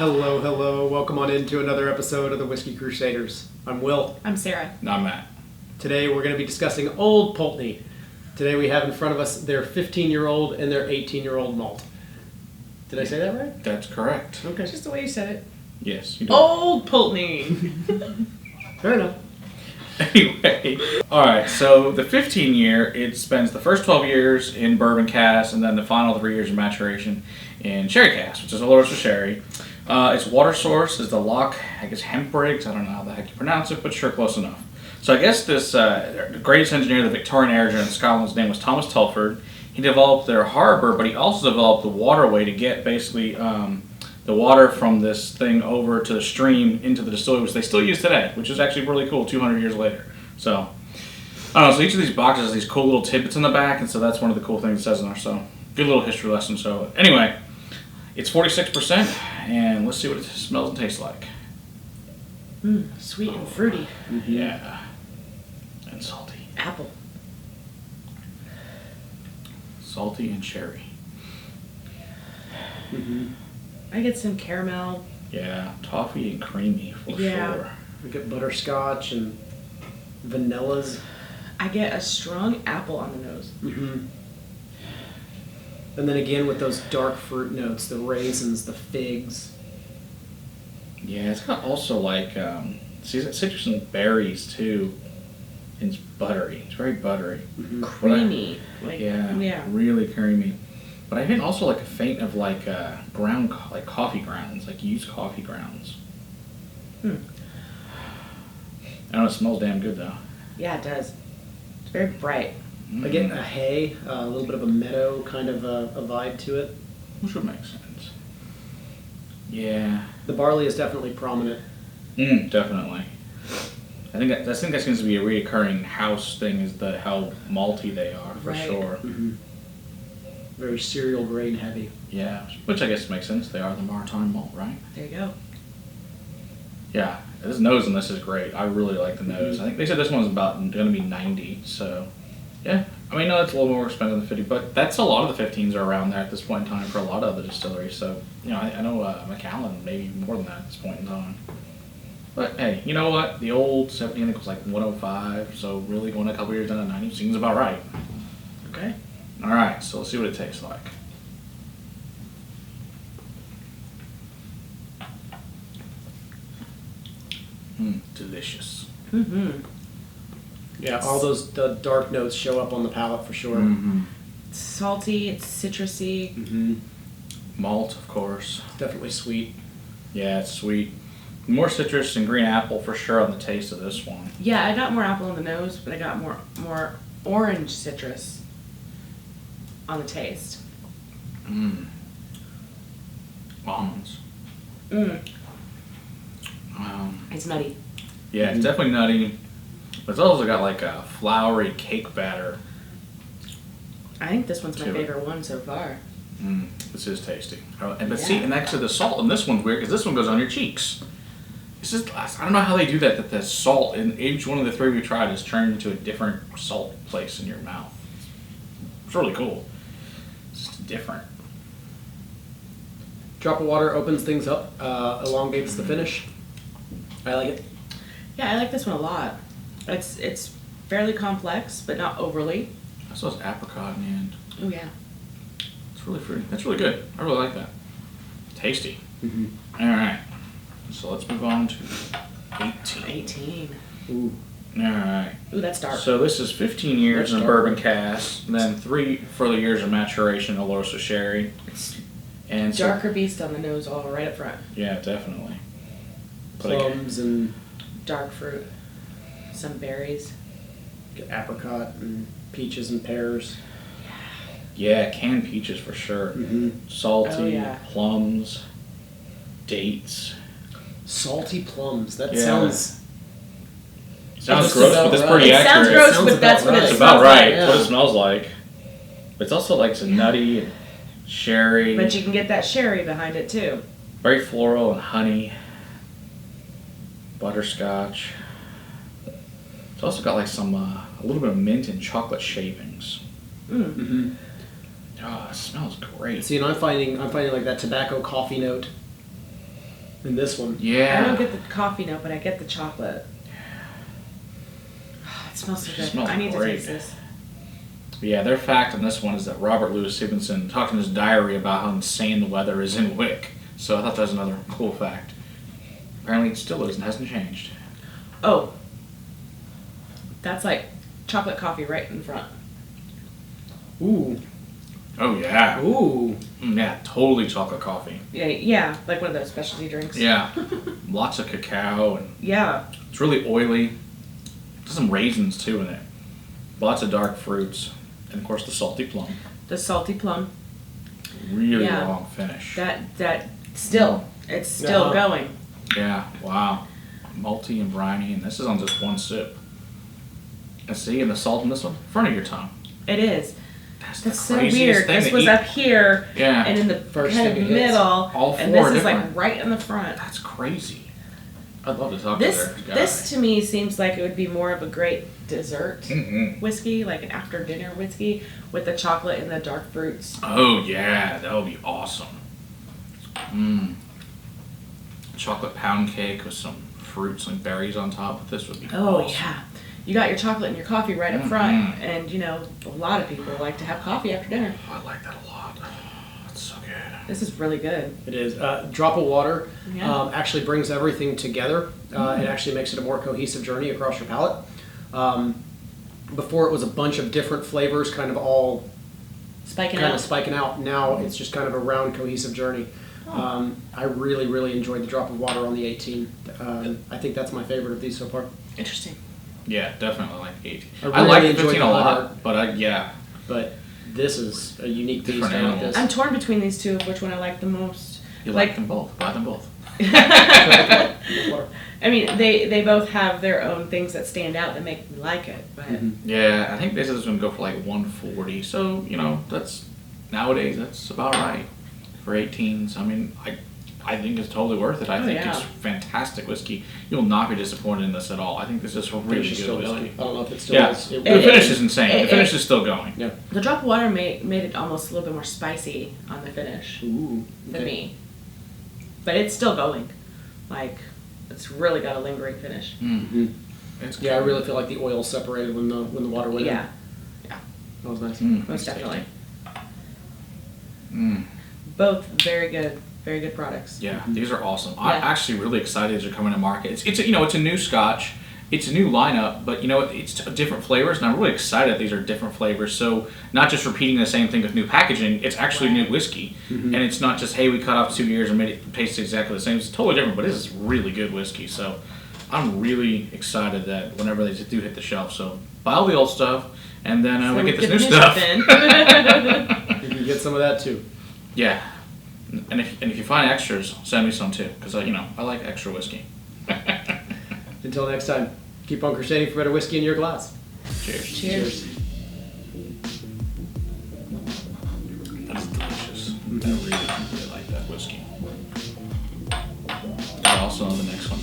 Hello, hello. Welcome on into another episode of the Whiskey Crusaders. I'm Will. I'm Sarah. No, I'm Matt. Today we're going to be discussing Old Pulteney. Today we have in front of us their 15-year-old and their 18-year-old malt. Did I say that right? That's correct. Okay. Just the way you said it. Yes, you do. Old Pulteney. Fair enough. Anyway, alright, so the 15-year, it spends the first 12 years in bourbon cask and then the final 3 years of maturation in sherry cask, which is Oloroso sherry. Its water source is the Loch, I guess, Hempriggs. I don't know how the heck you pronounce it, but sure, close enough. So I guess this greatest engineer of the Victorian era in Scotland's name was Thomas Telford. He developed their harbour, but he also developed the waterway to get basically the water from this thing over to the stream into the distillery, which they still use today, which is actually really cool 200 years later. So, I don't know, so each of these boxes has these cool little tidbits in the back, and so that's one of the cool things it says in there. So, good little history lesson. So, anyway, it's 46%, and let's see what it smells and tastes like. Sweet and fruity. Yeah. And salty. Apple. Salty and cherry. I get some caramel. Yeah, toffee and creamy for sure. We get butterscotch and vanillas. I get a strong apple on the nose. Mm-hmm. And then again with those dark fruit notes, the raisins, the figs. Yeah, it's got also like citrus and berries too. It's buttery. It's very buttery. Creamy. Yeah, really creamy. But I think also like a faint of like ground, like coffee grounds, like used coffee grounds. I know it smells damn good though. Yeah, it does. It's very bright. I get a hay, a little bit of a meadow kind of a vibe to it. Which would make sense. Yeah. The barley is definitely prominent. Definitely. I think that seems to be a reoccurring house thing, is how malty they are for sure. Very cereal grain heavy. Yeah, which I guess makes sense. They are the Maritime malt, right? There you go. Yeah, this nose on this is great. I really like the nose. I think they said this one's about going to be 90. So, yeah. I mean, no, it's a little more expensive than 50, but that's a lot of the 15s are around there at this point in time for a lot of the distilleries. So, you know, I know Macallan maybe more than that at this point in time. But hey, you know what? The old 70, I think, was like 105. So really going a couple years down to 90 seems about right. Okay. All right, so let's see what it tastes like. Delicious. Yeah, all the dark notes show up on the palate for sure. It's salty, it's citrusy. Malt, of course. Definitely sweet. Yeah, it's sweet. More citrus and green apple for sure on the taste of this one. Yeah, I got more apple on the nose, but I got more orange citrus on the taste. Almonds. It's nutty. Yeah, it's definitely nutty. But it's also got like a floury cake batter. I think this one's my To it. favorite one so far. This is tasty. See, and actually the salt in this one's weird because this one goes on your cheeks. This is, I don't know how they do that the salt in each one of the three we tried is turned into a different salt place in your mouth. It's really cool. It's just different. Drop of water opens things up, elongates the finish. I like it. Yeah, I like this one a lot. It's fairly complex, but not overly. I saw this apricot in the end. Oh yeah. It's really fruity. That's really good. I really like that. Tasty. All right. So let's move on to 18. 18. Ooh. All right. Ooh, that's dark. So this is 15 years in That's bourbon cask, then 3 further years of maturation in Oloroso sherry. And so, Darker beast on the nose, all right up front. yeah, definitely. But again, Plums and Dark fruit. Some berries. get apricot and peaches and pears. yeah, canned peaches for sure. Salty, Oh, yeah. plums, dates. Salty plums. That Yeah. sounds Sounds Just gross, about but that's right. pretty It accurate. sounds gross, Sounds but that's about what right. it It's smells about right. like. It's what it smells like. But it's also like some nutty and sherry. But you can get that sherry behind it too. Very floral and honey. Butterscotch. It's also got like some, a little bit of mint and chocolate shavings. Oh, it smells great. See, and I'm finding like that tobacco coffee note And this one. Yeah. I don't get the coffee note, but I get the chocolate. It smells so good. Smells I need great. to taste this. Yeah, their fact on this one is that Robert Louis Stevenson talked in his diary about how insane the weather is in Wick. So I thought that was another cool fact. Apparently it still is and hasn't changed. Oh. That's like chocolate coffee right in front. Ooh. Oh, yeah. Ooh. Yeah, totally chocolate coffee. Yeah, like one of those specialty drinks. Yeah. Lots of cacao, and Yeah. it's really oily. There's some raisins, too, in it. Lots of dark fruits. And, of course, the salty plum. The salty plum. Really Yeah. long finish. It's still going. Yeah, wow. Malty and briny, and this is on just one sip. And see, and the salt in this one, in front of your tongue. It is. That's That's the so craziest weird. thing This to was eat. up here, Yeah. and in the First kind of thing it hits. middle, All and four this is like different. right in the front. That's crazy. I'd love to talk This to their guy. this to me seems like it would be more of a great dessert Mm-hmm. whiskey, like an after dinner whiskey with the chocolate and the dark fruits. Oh, yeah, that would be awesome. Mmm. Chocolate pound cake with some fruits and berries on top. This would be Oh awesome. yeah. You got your chocolate and your coffee right up front, and you know a lot of people like to have coffee after dinner. Oh, I like that a lot. That's so good. This is really good. It is. Drop of water Yeah. actually brings everything together. It actually makes it a more cohesive journey across your palate. Before it was a bunch of different flavors, kind of all Spiking kind out. of spiking out. Now it's just kind of a round, cohesive journey. I really, really enjoyed the drop of water on the 18. I think that's my favorite of these so far. Interesting. Yeah, definitely like 18. I I like really the 15 enjoyed a the lot, leather. but yeah. But this is a unique beast. Different I like animals. this. I'm torn between these two of which one I like the most. You like them both. Buy them both. I mean, they both have their own things that stand out that make me like it. But Yeah, I think this is going to go for like 140. So, you know, that's nowadays that's about right for 18s. I mean, I think it's totally worth it. I think yeah. it's fantastic whiskey. You'll not be disappointed in this at all. I think this is a really Finish is good still whiskey. going. I don't know if it still Yeah, is. the finish is insane. The finish it- is still going. Yeah. the drop of water made it almost a little bit more spicy on the finish Ooh. for Okay. me. But it's still going. Like, it's really got a lingering finish. It's Yeah, I good. really feel like the oil separated when the water went in. Yeah, That was nice. most definitely. Mm. Both very good products. Yeah, these are awesome. Yeah. I'm actually really excited as they're coming to market. It's a new Scotch. It's a new lineup, but it's different flavors, and I'm really excited that these are different flavors. So not just repeating the same thing with new packaging, it's actually new whiskey, and it's not just hey we cut off 2 years and made it taste exactly the same. It's totally different, but this is really good whiskey. So I'm really excited that whenever they do hit the shelf, so buy all the old stuff, and then we get this new stuff. in. You can get some of that too. Yeah, and if you find extras, send me some too, because I like extra whiskey. Until next time, keep on crusading for better whiskey in your glass. Cheers. Cheers. That's delicious. I really like that whiskey. And also on the next one.